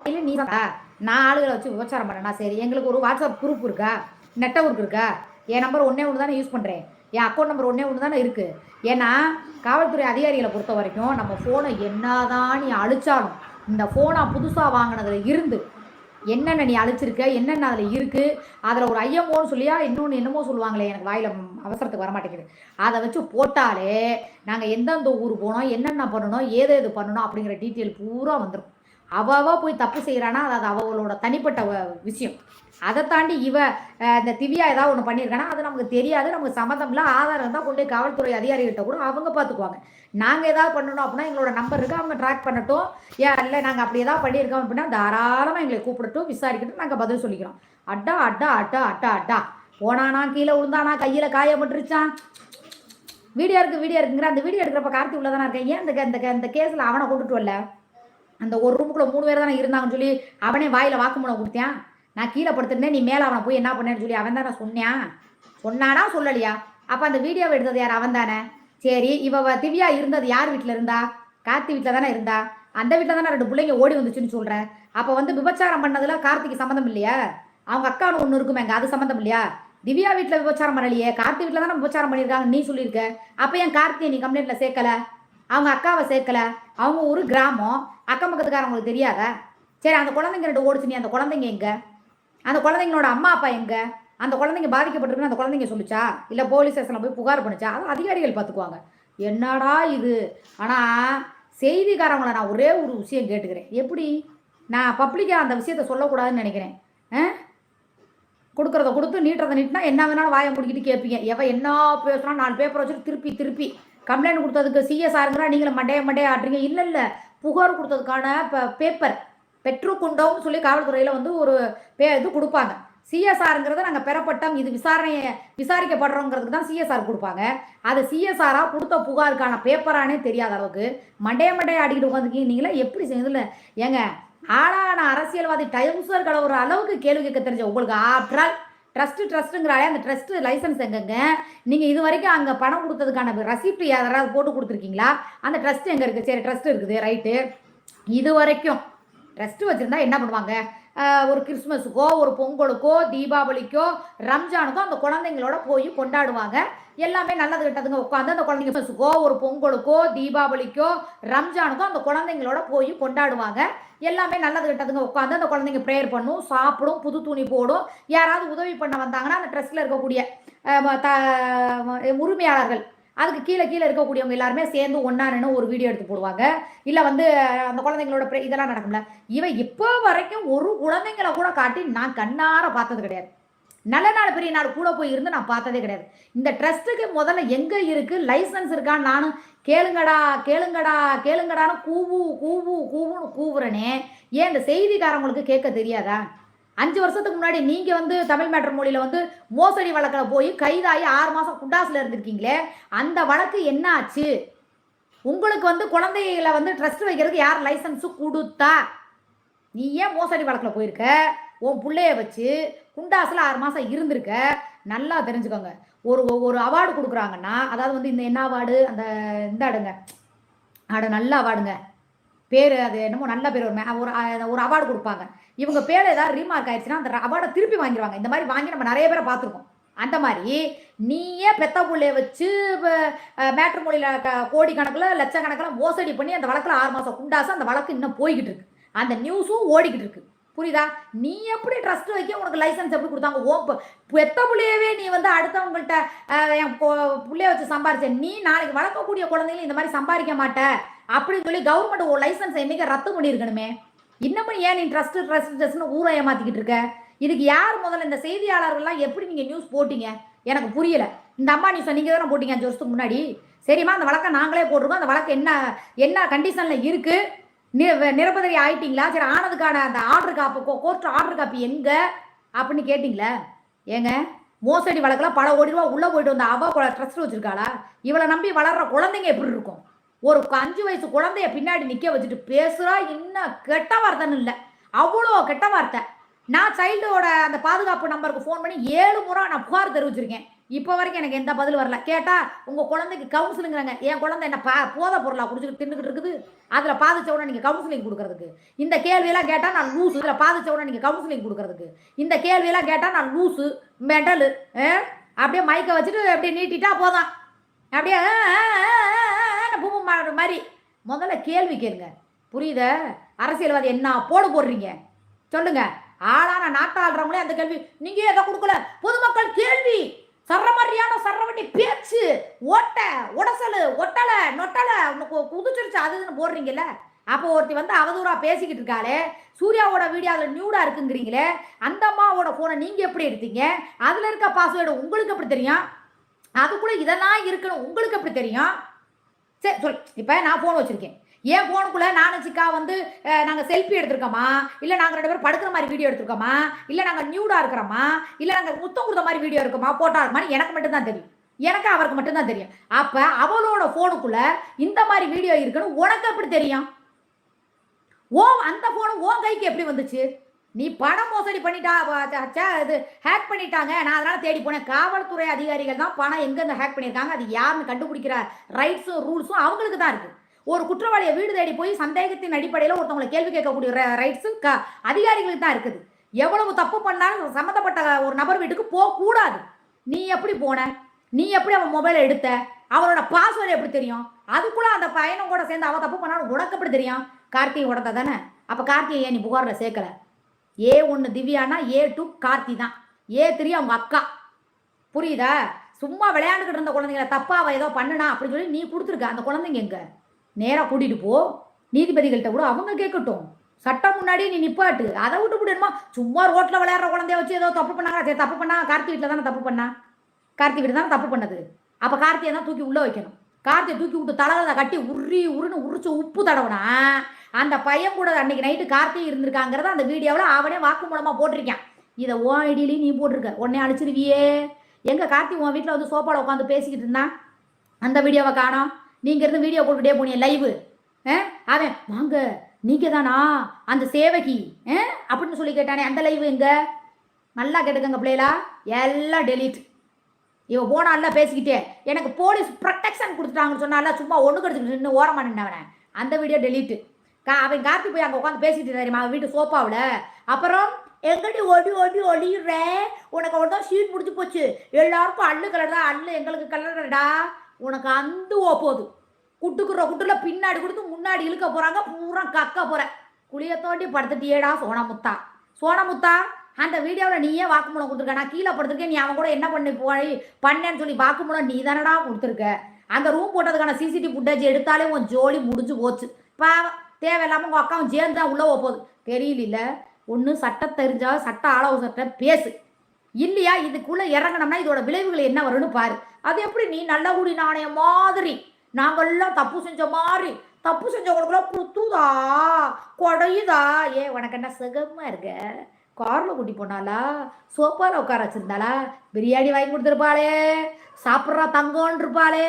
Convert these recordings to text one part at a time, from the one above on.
இல்லை நீ நான் ஆளுகளை வச்சு விபச்சாரம் பண்ணேன்னா சரி, எங்களுக்கு ஒரு வாட்ஸ்அப் குரூப் இருக்கா, நெட்வொர்க் இருக்கா? என் நம்பர் ஒன்றே ஒன்று தானே யூஸ் பண்ணுறேன், என் அக்கௌண்ட் நம்பர் ஒன்றே ஒன்று தானே இருக்குது. ஏன்னா காவல்துறை அதிகாரிகளை பொறுத்த வரைக்கும் நம்ம ஃபோனை என்னதான் நீ அழிச்சாலும், இந்த ஃபோனை புதுசாக வாங்கினதுல இருந்து என்னென்ன நீ அழிச்சிருக்க, என்னென்ன அதில் இருக்குது, அதில் ஒரு ஐஎம்ஓன்னு சொல்லியா இன்னொன்று என்னமோ சொல்லுவாங்களே, எனக்கு வாயில் அவசரத்துக்கு வரமாட்டேங்குது, அதை வச்சு போட்டாலே நாங்கள் எந்தெந்த ஊர் போனோம், என்னென்ன பண்ணணும், ஏது பண்ணணும் அப்படிங்கிற டீட்டெயில் பூரா வந்துடும். அவ போய் தப்பு செய்கிறானா அது அவளோட தனிப்பட்ட விஷயம். அதை தாண்டி இந்த திவ்யா ஏதாவது ஒன்று பண்ணியிருக்கானா அது நமக்கு தெரியாது, நமக்கு சம்மந்தம் இல்லை. ஆதாரம் தான் கொண்டு காவல்துறை அதிகாரிகிட்ட கூட அவங்க பார்த்துக்குவாங்க. நாங்கள் ஏதாவது பண்ணணும் அப்படின்னா எங்களோட நம்பர் இருக்குது, அவங்க ட்ராக் பண்ணட்டும். ஏன் இல்லை நாங்கள் அப்படி ஏதாவது பண்ணியிருக்கோம் அப்படின்னா தாராளமாக எங்களை கூப்பிடட்டும், விசாரிக்கட்டும், நாங்கள் பதில் சொல்லிக்கிறோம். அட்டா அட்டா அட்டா அட்டா அட்டா போனானா, கீழே விழுந்தானா, கையில் காயப்பட்டுருச்சான், வீடியோ இருக்குங்கிற அந்த வீடியோ எடுக்கிறப்ப கார்த்தி உள்ள தானே இருக்கேன். ஏன் இந்த கேஸில் அவனை கொண்டுட்டு வரல? அந்த ஒரு ரூமுக்குள்ள 3 பேர் தானே இருந்தாங்கன்னு சொல்லி அவனே வாயில் வாக்குமூலம் கொடுத்தேன். நான் கீழே படுத்துருந்தேன், நீ மேலே அவனை போய் என்ன பண்ணேன்னு சொல்லி அவன் தானே சொன்னானா சொல்லலையா? அப்போ அந்த வீடியோவை எடுத்தது யார்? அவன் தானே. சரி, திவ்யா இருந்தது யார் வீட்டில் இருந்தா? கார்த்தி வீட்டில் தானே இருந்தா. அந்த வீட்டில் தானே 2 பிள்ளைங்க ஓடி வந்துச்சுன்னு சொல்கிறேன். அப்போ விபச்சாரம் பண்ணதில் கார்த்திக்கு சம்மந்தம் இல்லையா? அவங்க அக்கானு ஒன்று இருக்குமே அங்கே, அது சம்மந்தம் இல்லையா? திவ்யா வீட்டில் விபச்சாரம் பண்ணலையே, கார்த்தி வீட்டில் தானே விபச்சாரம் பண்ணியிருக்காங்க நீ சொல்லியிருக்க. அப்போ என் கார்த்தியை நீ கம்ப்ளைண்ட்டில் சேர்க்கலை, அவங்க அக்காவை சேர்க்கலை? அவங்க ஒரு கிராமம், அக்கம் பக்கத்துக்காரங்களுக்கு தெரியாத? சரி, அந்த குழந்தைங்க 2 ஓடிச்சு, நீ அந்த குழந்தைங்க எங்கே? அந்த குழந்தைங்களோட அம்மா அப்பா எங்கே? அந்த குழந்தைங்க பாதிக்கப்பட்டிருக்குன்னு அந்த குழந்தைங்க சொல்லிச்சா, இல்லை போலீஸ் ஸ்டேஷனில் போய் புகார் பண்ணிச்சா? அது அதிகாரிகள் பார்த்துக்குவாங்க. என்னடா இது! ஆனால் செய்திக்காரங்களை நான் ஒரே ஒரு விஷயம் கேட்டுக்கிறேன், எப்படி நான் பப்ளிக்காக அந்த விஷயத்த சொல்லக்கூடாதுன்னு நினைக்கிறேன். கொடுக்குறத கொடுத்து நீட்டுறதை நீட்டினா என்ன வேணாலும் வாயை முடிக்கிட்டு கேட்பீங்க. என்ன பேசுனா 4 பேப்பர் வச்சுட்டு திருப்பி கம்ப்ளைண்ட் கொடுத்ததுக்கு சிஎஸ்ஆருங்கிறா நீங்களும் மண்டைய ஆட்டுறீங்க. இல்லை புகார் கொடுத்ததுக்கான பேப்பர் பெற்றுக்கொண்டோம்னு சொல்லி காவல்துறையில் ஒரு இது கொடுப்பாங்க. சிஎஸ்ஆருங்கிறத நாங்கள் பெறப்பட்டோம், இது விசாரிக்கப்படுறோங்கிறதுக்கு தான் சிஎஸ்ஆர் கொடுப்பாங்க. அது சிஎஸ்ஆராக கொடுத்த புகாருக்கான பேப்பரானே தெரியாத அளவுக்கு மண்டைய ஆடிக்கிட்டு உட்காந்துருக்கீங்க. நீங்களே எப்படி செய்யுதுல? ஏங்க, ஆளான அரசியல்வாதி டைம்ஸர் கலவுற அளவுக்கு கேள்வி கேட்க தெரிஞ்ச உங்களுக்கு ஆற்றால் ட்ரஸ்ட்டுங்கிறாலே அந்த ட்ரஸ்ட் லைசன்ஸ் எங்கங்க? நீங்கள் இது வரைக்கும் அங்கே பணம் கொடுத்ததுக்கான ரசீப்ட் யாராவது போட்டு கொடுத்துருக்கீங்களா? அந்த ட்ரஸ்ட் எங்கே இருக்குது? சரி, ட்ரஸ்ட் இருக்குது, ரைட்டு. இது வரைக்கும் ட்ரஸ்ட்டு வச்சுருந்தா என்ன பண்ணுவாங்க? ஒரு கிறிஸ்மஸுக்கோ, ஒரு பொங்கலுக்கோ, தீபாவளிக்கோ, ரம்ஜானுக்கோ அந்த குழந்தைங்களோட போய் கொண்டாடுவாங்க. எல்லாமே நல்லது கெட்டதுங்க உட்காந்து அந்த குழந்தைங்க கிறிஸ்மஸுக்கோ, ஒரு பொங்கலுக்கோ, தீபாவளிக்கோ, ரம்ஜானுக்கோ அந்த குழந்தைங்களோட போய் கொண்டாடுவாங்க. எல்லாமே நல்லது கெட்டதுங்க உட்காந்து அந்த குழந்தைங்க ப்ரேயர் பண்ணும், சாப்பிடும், புது துணி போடும். யாராவது உதவி பண்ண வந்தாங்கன்னா அந்த ட்ரஸ்ட்டில் இருக்கக்கூடிய உரிமையாளர்கள், அதுக்கு கீழே இருக்கக்கூடியவங்க எல்லாருமே சேர்ந்து ஒன்றா நின்று ஒரு வீடியோ எடுத்து போடுவாங்க. இல்லை அந்த குழந்தைங்களோட இதெல்லாம் நடக்கும்ல. இப்போ வரைக்கும் ஒரு குழந்தைங்களை கூட காட்டி நான் கண்ணார பார்த்தது கிடையாது. நல்ல நாள் பெரிய நாள் கூட போய் இருந்து நான் பார்த்ததே கிடையாது. இந்த ட்ரஸ்ட்டுக்கு முதல்ல எங்கே இருக்குது, லைசன்ஸ் இருக்கான்னு நானும் கேளுங்கடான்னு கூவுன்னு கூவுறனே. ஏன் இந்த செய்திக்காரங்களுக்கு கேட்க தெரியாதா? 5 வருஷத்துக்கு முன்னாடி நீங்கள் தமிழ் மேட்டர் மொழியில் மோசடி வழக்கில் போய் கைதாகி 6 மாதம் குண்டாஸில் இருந்திருக்கீங்களே, அந்த வழக்கு என்ன ஆச்சு? உங்களுக்கு குழந்தைகளை ட்ரஸ்ட் வைக்கிறதுக்கு யார் லைசன்ஸு கொடுத்தா? நீ ஏன் மோசடி வழக்கில் போயிருக்க? உன் பிள்ளைய வச்சு குண்டாஸில் 6 மாதம் இருந்திருக்க. நல்லா தெரிஞ்சுக்கோங்க. ஒரு அவார்டு கொடுக்குறாங்கன்னா, அதாவது இந்த என்ன அவார்டு, இந்த அடுங்க நல்ல அவார்டுங்க பேர், அது என்னமோ நல்ல பேர், ஒரு அவார்டு கொடுப்பாங்க. இவங்க பேர் ஏதாவது ரீமார்க் ஆயிடுச்சுன்னா அந்த அவார்டை திருப்பி வாங்கிடுவாங்க. இந்த மாதிரி வாங்கி நம்ம நிறைய பேரை பார்த்துருக்கோம். அந்த மாதிரி நீயே பெத்த பிள்ளைய வச்சு மேட்ரு மொழியில் கோடிக்கணக்கில் லட்சக்கணக்கில் மோசடி பண்ணி அந்த வழக்கில் 6 மாதம் குண்டாசு, அந்த வழக்கு இன்னும் போய்கிட்டு இருக்கு, அந்த நியூஸும் ஓடிக்கிட்டு இருக்கு. புரியுதா? நீ எப்படி ட்ரஸ்ட் வைக்க உனக்கு லைசன்ஸ் எப்படி கொடுத்தாங்க? பெத்த பிள்ளையவே நீ அடுத்தவங்கள்ட்ட என் பிள்ளைய வச்சு சம்பாரிச்ச, நீ நாளைக்கு வளர்க்கக்கூடிய குழந்தைங்களும் இந்த மாதிரி சம்பாதிக்க மாட்ட அப்படின்னு சொல்லி கவர்மெண்ட் ஒரு லைசன்ஸ் என்னைக்கு ரத்து பண்ணியிருக்கணுமே. இன்னமும் ஏன் நீ ட்ரஸ்ட்னு ஊரை ஏமாத்திக்கிட்டு இருக்க? இதுக்கு யார் முதல்ல இந்த செய்தியாளர்கள்லாம் எப்படி நீங்கள் நியூஸ் போட்டீங்க எனக்கு புரியல. இந்த அம்மா நியூஸ் நீங்கள் தானே போட்டீங்க 5 வருஷத்துக்கு முன்னாடி. சரிம்மா, அந்த வழக்கை நாங்களே போட்டிருக்கோம். அந்த வழக்கு என்ன கண்டிஷனில் இருக்குது? நிரபராதி ஆயிட்டீங்களா? சரி, ஆனதுக்கான அந்த order copy, court order copy எங்கே அப்படின்னு கேட்டிங்களா? ஏங்க, மோசடி வழக்கில் பல கோடி ரூபா உள்ளே போயிட்டு வந்த அவ ட்ரஸ்ட் வச்சுருக்காளா? இவளை நம்பி வளர்கிற குழந்தைங்க எப்படி இருக்கும்? ஒரு 5 வயசு குழந்தைய பின்னாடி நிற்க வச்சுட்டு பேசுகிறா. இன்னும் கெட்ட வார்த்தைன்னு இல்லை, அவ்வளோ கெட்ட வார்த்தை. நான் சைல்டோட அந்த பாதுகாப்பு நம்பருக்கு ஃபோன் பண்ணி 7 முறை நான் புகார் தெரிவிச்சிருக்கேன். இப்போ வரைக்கும் எனக்கு எந்த பதில் வரல. கேட்டா உங்க குழந்தைக்கு கவுன்சிலிங்கிறாங்க. என் குழந்தை என்ன போதை பொருளா குடிச்சிட்டு தின்னுக்கிட்டு இருக்குது? அதுல பாதிச்ச உடனே நீங்க கவுன்சிலிங் கொடுக்கறதுக்கு? இந்த கேள்வியெல்லாம் கேட்டா நான் லூசு. இதுல பாதிச்ச உடனே நீங்க கவுன்சிலிங் கொடுக்கறதுக்கு? இந்த கேள்வியெல்லாம் கேட்டா நான் லூசு, மெண்டலு. அப்படியே மைக்க வச்சுட்டு அப்படியே நீட்டிட்டா போதான். அப்படியே பூமி மாதிரி முதல்ல கேள்வி கேளுங்க. புரியுத? அரசியல்வாதி என்ன போடுறீங்க சொல்லுங்க. ஆளான நாட்டாளுறவங்களே அந்த கேள்வி நீங்க எதை கொடுக்கல. பொதுமக்கள் கேள்வி சரமரியான சரவட்டி பேச்சு ஓட்ட உடசலு ஒட்டலை நொட்டலை உனக்கு குதிச்சிருச்சு அதுன்னு போடுறீங்கல்ல. அப்போ ஒருத்தி வந்து அவதூறா பேசிக்கிட்டு இருக்காளே, சூர்யாவோட வீடியோவில் நியூடா இருக்குங்கிறீங்களே, அந்த அம்மாவோட போனை நீங்க எப்படி எடுத்தீங்க? அதுல இருக்க பாஸ்வேர்டு உங்களுக்கு எப்படி தெரியும்? அதுக்குள்ள இதெல்லாம் இருக்கணும் உங்களுக்கு எப்படி தெரியும்? சரி சொல். இப்போ நான் ஃபோன் வச்சிருக்கேன். ஏன் ஃபோனுக்குள்ளே நானும் சிக்கா வந்து நாங்கள் செல்ஃபி எடுத்திருக்கோமா, இல்லை நாங்கள் 2 பேரும் படுக்கிற மாதிரி வீடியோ எடுத்திருக்கோமா, இல்லை நாங்கள் நியூடாக இருக்கிறோமா, இல்லை நாங்கள் முத்தம் கொடுத்த மாதிரி வீடியோ இருக்குமா, போட்டோ இருக்குமான்னு எனக்கு மட்டும்தான் தெரியும். எனக்கு அவருக்கு மட்டும்தான் தெரியும். அப்போ அவளோட ஃபோனுக்குள்ளே இந்த மாதிரி வீடியோ இருக்குன்னு உனக்கு எப்படி தெரியும்? அந்த ஃபோனு உன் கைக்கு எப்படி வந்துச்சு? நீ பணம் மோசடி பண்ணிட்டா, இது ஹேக் பண்ணிட்டாங்க, நான் அதனால தேடி போனேன். காவல்துறை அதிகாரிகள் தான் பணம் எங்கேருந்து ஹேக் பண்ணியிருக்காங்க அது யாருன்னு கண்டுபிடிக்கிற ரைட்ஸும் ரூல்ஸும் அவங்களுக்கு தான் இருக்குது. ஒரு குற்றவாளியை வீடு தேடி போய் சந்தேகத்தின் அடிப்படையில் ஒருத்தவங்களை கேள்வி கேட்கக்கூடிய ரைட்ஸும் அதிகாரிகளுக்கு தான் இருக்குது. எவ்வளவு தப்பு பண்ணாலும் சம்மந்தப்பட்ட ஒரு நபர் வீட்டுக்கு போகக்கூடாது. நீ எப்படி போன? நீ எப்படி அவன் மொபைலை எடுத்த? அவரோட பாஸ்வேர்டு எப்படி தெரியும்? அதுக்குள்ள அந்த பையனும் கூட சேர்ந்து அவன் தப்பு பண்ணாலும் உனக்கு எப்படி தெரியும்? கார்த்திகை உடத்த தானே. அப்போ கார்த்திகை ஏன் நீ புகாரில் சேர்க்கல? A1 திவ்யானா A2 கார்த்தி தான். A3 அவங்க அக்கா. புரியுதா? சும்மா விளையாண்டுக்கிட்டு இருந்த குழந்தைங்களை தப்பா அவ ஏதோ பண்ணுனா அப்படின்னு சொல்லி நீ கொடுத்துருக்க. அந்த குழந்தைங்க எங்க? நேராக கூட்டிட்டு போ, நீதிபதிகள்கிட்ட கூட அவங்க கேட்கட்டும். சட்டம் முன்னாடி நீ நிப்பாட்டு. அதை விட்டு விடணுமா? சும்மா ரோட்டில் விளையாடுற குழந்தைய வச்சு ஏதோ தப்பு பண்ணாங்க. சரி தப்பு பண்ணா கார்த்தி வீட்டில் தானே தப்பு பண்ணா. கார்த்தி வீட்டில் தானே தப்பு பண்ணது. அப்போ கார்த்தியை தான் தூக்கி உள்ளே வைக்கணும். கார்த்தியை தூக்கி விட்டு தலைகளை கட்டி உருன்னு உரிச்சு உப்பு தடவுனா அந்த பையன் கூட அன்னைக்கு நைட்டு கார்த்தி இருந்திருக்காங்கிறத அந்த வீடியோவில் அவனே வாக்கு மூலமாக போட்டிருக்கான். இதை ஓ ஐடியிலையும் நீ போட்டிருக்க. உடனே அழிச்சிருவியே. எங்கள் கார்த்தி உன் வீட்டில் வந்து சோப்பாவில் உட்காந்து பேசிக்கிட்டு இருந்தான். அந்த வீடியோவை காணோம். நீங்கள் இருந்து வீடியோ போட்டுக்கிட்டே போனீங்க லைவு. அவன் வாங்க நீங்கள் தானா அந்த சேவகி அப்படின்னு சொல்லி கேட்டானே, அந்த லைவ் எங்க? நல்லா கேட்டுக்கங்க பிள்ளைகளா, எல்லாம் டெலீட். இவன் போனால பேசிக்கிட்டே எனக்கு போலீஸ் ப்ரொடெக்ஷன் கொடுத்துட்டாங்கன்னு சொன்னால சும்மா ஒன்று கடிச்சுக்கிட்டு நின்று ஓரமாக நின்றவனே, அந்த வீடியோ டெலீட்டு. அவன் கார்த்தி போய் அங்கே உட்காந்து பேசிக்கிட்டு தெரியுமா வீட்டு சோப்பாவில். அப்புறம் எங்கடி ஓடி ஓடி ஒளியுற, உனக்கு அவ்வளோ தான் சீட் முடிச்சு போச்சு, எல்லாருக்கும் அல்லு கலர் தான், அல்லு எங்களுக்கு கலர்டா, உனக்கு அந்த போகுது குட்டுக்குற குட்டுல பின்னாடி கொடுத்து முன்னாடி இழுக்க போகிறாங்க, பூரா கக்க போகிற. குளியை தோண்டி படுத்துட்டியேடா சோனமுத்தா. சோனமுத்தா அந்த வீடியோவில் நீயே வாக்குமூலம் கொடுத்துருக்க. நான் கீழே படுத்துருக்கேன், நீ அவன் கூட என்ன பண்ணேன்னு சொல்லி வாக்குமூலம் நீ தானடா கொடுத்துருக்க. அந்த ரூம் போட்டதுக்கான சிசிடிவி ஃபுட்டேஜ் எடுத்தாலே உன் ஜோலி முடிஞ்சு போச்சு. பாவம் தேவையில்லாமல் உங்கள் அக்காவும் சேர்ந்து தான் உள்ளே போகுது. தெரியல ஒன்று சட்டம் தெரிஞ்சா சட்ட ஆலோசனை பேசு, இல்லையா இதுக்குள்ளே இறங்கணும்னா இதோட விளைவுகள் என்ன வரும்னு பாரு. அது எப்படி நீ நல்ல குடி நாணயம் மாதிரி நாங்கள்லாம் தப்பு செஞ்ச மாதிரி தப்பு செஞ்சவங்களுக்குலாம் குத்துதா கொடையுதா? உனக்கு என்ன சுகமா இருக்க? காரில் கூட்டி போனாலா, சோப்பாவில் உட்கார வச்சிருந்தாளா, பிரியாணி வாங்கி கொடுத்துருப்பாளே, சாப்பிட்றா தங்கோன்னு இருப்பாளே,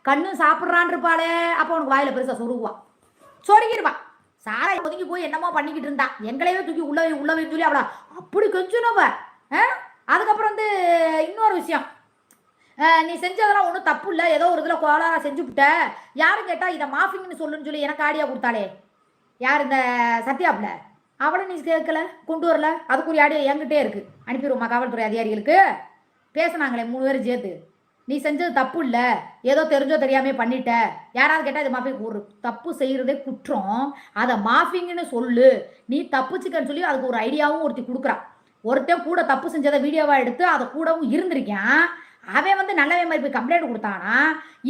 கண்ணு சாப்பிட்றான் இருப்பாளே. அப்போ உனக்கு வாயில் பெருசாக சொருகிருவா. சாரை ஒதுங்கி போய் என்னமோ பண்ணிக்கிட்டு இருந்தா, எங்களையே தூக்கி உள்ளவே சொல்லி அவளா அப்படி கொஞ்சம். அதுக்கப்புறம் வந்து இன்னொரு விஷயம், நீ செஞ்சதெல்லாம் ஒன்றும் தப்பு இல்லை, ஏதோ ஒரு இதில் கோளாரா செஞ்சு விட்ட. யாரும் கேட்டால் இதை மாஃபிங்னு சொல்லுன்னு சொல்லி எனக்கு ஆடியா கொடுத்தாளே, யார் இந்த சத்யாப்பில், அவளை நீ கேட்கல கொண்டு வரல. அதுக்குரிய ஆடியோ என்கிட்டே இருக்குது, அனுப்பிடுவோமா காவல்துறை அதிகாரிகளுக்கு. பேசினாங்களே 3 பேரும் சேர்த்து, நீ செஞ்சது தப்பு இல்லை, ஏதோ தெரிஞ்சோ தெரியாமே பண்ணிட்ட. யாராவது கேட்டால் இது மாஃபிங், ஒரு தப்பு செய்கிறதே குற்றம், அதை மாஃபிங்னு சொல்லு, நீ தப்புச்சுக்கன்னு சொல்லி அதுக்கு ஒரு ஐடியாவும் ஒருத்தி கொடுக்குறான். ஒருத்தன் கூட தப்பு செஞ்சதை வீடியோவாக எடுத்து அதை கூடவும் இருந்திருக்கான். அவன் வந்து நல்லவே மாதிரி போய் கம்ப்ளைண்ட் கொடுத்தானா,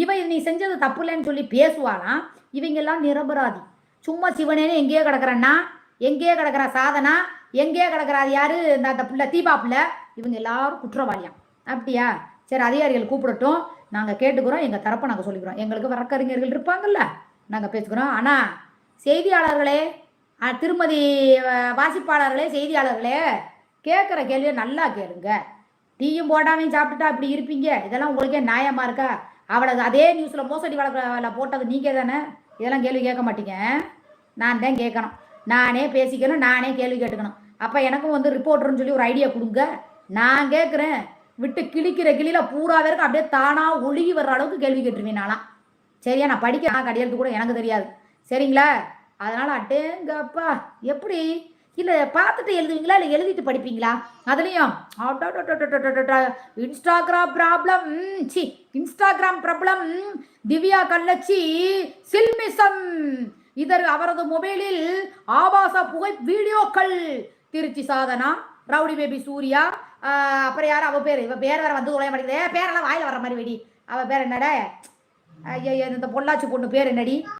இவன் நீ செஞ்சது தப்பு இல்லைன்னு சொல்லி பேசுவானா. இவங்கெல்லாம் நிரபராதி. சும்மா சிவனேன்னு எங்கேயோ கிடக்குறன்னா, எங்கேயோ கிடக்குற சாதனா, எங்கேயோ கிடக்குறாது யாரு இந்த பிள்ளை தீபா பிள்ளை, இவங்க எல்லாரும் குற்றவாளியாம். அப்படியா? சரி அதிகாரிகள் கூப்பிடட்டும், நாங்கள் கேட்டுக்கிறோம், எங்கள் தரப்பை நாங்கள் சொல்லிக்கிறோம். எங்களுக்கு வழக்கறிஞர்கள் இருப்பாங்கல்ல, நாங்கள் பேசுகிறோம். ஆனால் செய்தியாளர்களே, திருமதி வாசிப்பாளர்களே, செய்தியாளர்களே, கேட்குற கேள்வியை நல்லா கேளுங்க. டீயும் போடாமையும் சாப்பிட்டுட்டா இப்படி இருப்பீங்க? இதெல்லாம் உங்களுக்கே நியாயமாக இருக்கா? அவளை அதே நியூஸில் மோசடி வழக்கில் போட்டது நீங்கள் தானே. இதெல்லாம் கேள்வி கேட்க மாட்டீங்க, நான் தான் கேட்கணும். நானே பேசிக்கணும், நானே கேள்வி கேட்டுக்கணும். அப்போ எனக்கும் வந்து ரிப்போர்ட்டர்னு சொல்லி ஒரு ஐடியா கொடுங்க. நான் கேட்குறேன், விட்டு கிழிக்கிற கிளியில பூரா பேருக்கு அப்படியே தானா ஒழுகி வர்ற அளவுக்கு கேள்வி கேட்டுருவேன் நானா. சரியா? நான் படிக்க கடையெழுத்து கூட எனக்கு தெரியாது. சரிங்களா? அதனால அட்டேங்கப்பா எப்படி இல்லை பார்த்துட்டு எழுதுவீங்களா இல்லை எழுதிட்டு படிப்பீங்களா? அதுலேயும் இன்ஸ்டாகிராம் ப்ராப்ளம். சி இன்ஸ்டாகிராம் ப்ராப்ளம். திவ்யா கள்ளச்சி சில்மிசம். இதர் அவரது மொபைலில் ஆபாச புகை வீடியோக்கள். திருச்சி சாதனா, ரவுடி பேபி சூர்யா, அப்புறம் யாரும் அவ பேர், இவ பேர் வேற வந்து உடைய மாட்டேங்குது. பேரெல்லாம் வாயில வர்ற மாதிரி வெடி. அவ பேர் என்னடா? ஐயா இந்த பொள்ளாச்சி பொண்ணு பேர் என்னடி?